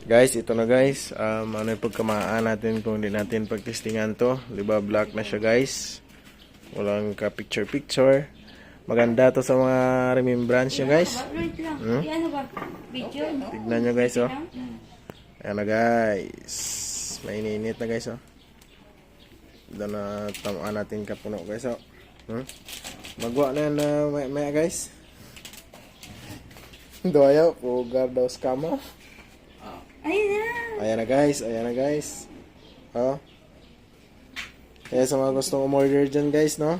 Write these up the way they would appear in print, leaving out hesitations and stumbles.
Guys, ito na guys. Ano yung pagkamaan natin kung hindi natin pagtestingan to. Diba, black na siya guys. Walang ka picture-picture. Maganda to sa mga remembrance nyo guys. Tignan nyo guys oh. Ayan na guys. Maininit na guys oh. Doon na tamaan natin kapuno guys oh. Magwa na yan na maya guys. Doya, pugar daw skama. Ayan na guys, ayan na guys. Oh. Kaya sa mga gustong umorder dyan guys, no?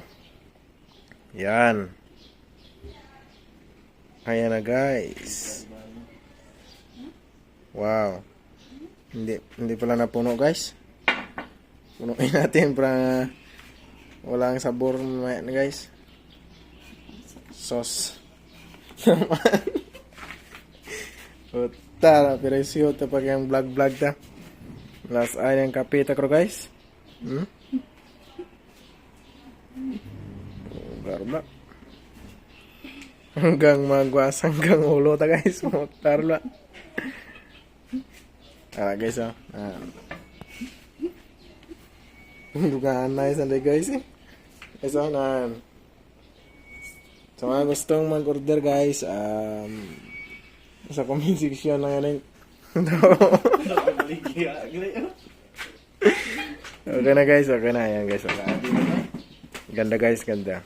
Yan. Ayan na guys. Wow. Hindi pala napuno guys. Punuin natin para walang sabor na guys. Sauce. Tara, pero siyo ito pag yung vlog ta. Last ay yung kapita ko guys. Garba. Hanggang magwas, hanggang ulo ta guys. Tarla. Tara guys oh. Dugaan na isang day guys eh. Isa na. Sa mga gustong mag-order guys, sa comment section na yan. Okay na guys, okay na. Ayan guys. Ganda guys, ganda.